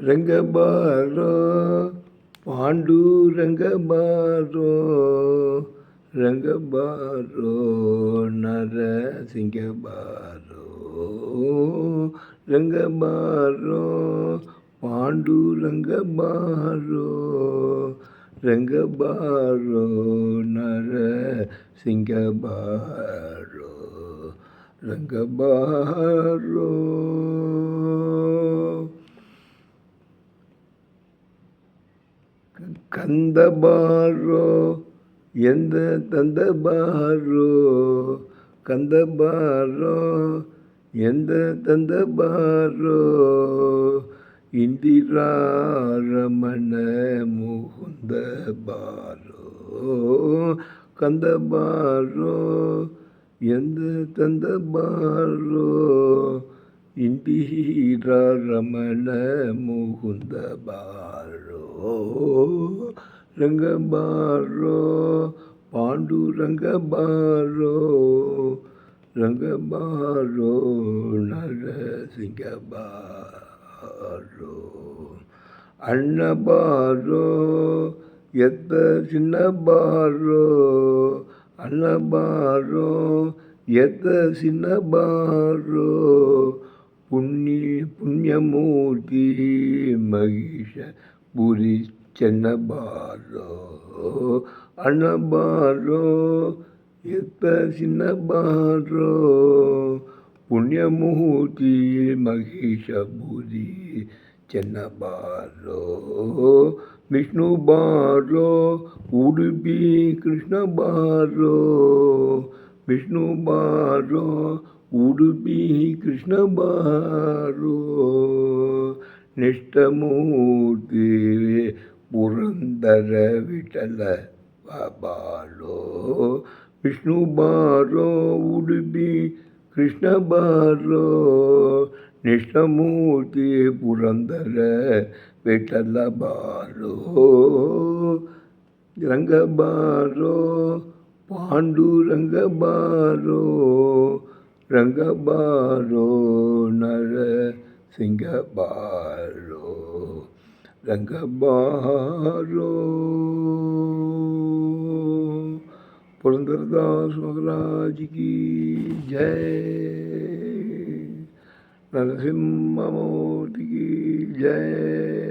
ರಂಗಬಾರೋ ಪಾಂಡುರಂಗಬಾರೋ ರಂಗಬಾರೋ ನರಸಿಂಗಬಾರೋ ರಂಗಬಾರೋ ಪಾಂಡುರಂಗಬಾರೋ ರಂಗಬಾರೋ ನರಸಿಂಗಬಾರೋ ರಂಗಬಾರೋ கந்தபாரோ எந்த தந்தபாரோ கந்தபாரோ எந்த தந்தபாரோ இந்திரா ரமண முகுந்த பாரோ கந்தபாரோ எந்த தந்தபாரோ இந்திரா ரமண முகுந்த பாரோ ರಂಗಬಾರೋ ಪಾಂಡುರಂಗಬಾರೋ ರಂಗಬಾರೋ ನರಸಿಂಗಬಾರೋ ಅಣ್ಣಬಾರೋ ಎತ್ತ ಚಿನ್ನಬಾರೋ ಅಣ್ಣಬಾರೋ ಎತ್ತ ಚಿನ್ನಬಾರೋ ಪುಣ್ಯಮೂರ್ತಿ ಮಹಿಷ ಪುರಿ ಚೆನ್ನಬಾರೋ ಅಣ್ಣಬಾರೋ ಎತ್ತ ಚಿನ್ನಬಾರೋ ಪುಣ್ಯಮೂರ್ತಿ ಮಹಿಷಪುರಿ ಚೆನ್ನಬಾರೋ ವಿಷ್ಣು ಬಾರೋ ಉಡುಪಿ ಕೃಷ್ಣ ಬಾರೋ ವಿಷ್ಣು ಬಾರೋ ಉಡುಪಿ ಕೃಷ್ಣ ಬಾರೋ ನಿಷ್ಠಮೂರ್ತಿ ಪುರಂದರ ವಿಠಲ ಬಾರೋ ವಿಷ್ಣು ಬಾರೋ ಉಡುಪಿ ಕೃಷ್ಣ ಬಾರೋ ನಿಷ್ಠಮೂರ್ತಿ ಪುರಂದರ ವಿಠಲ ಬಾರೋ ರಂಗಬಾರೋ ಪಾಂಡುರಂಗಬಾರೋ ರಂಗಬಾರೋ ನರಸಿಂಗಬಾರೋ ರಂಗಬಾರೋ पुरंदरदास महाराज की जय, नरसिम्हा मूर्ति की जय।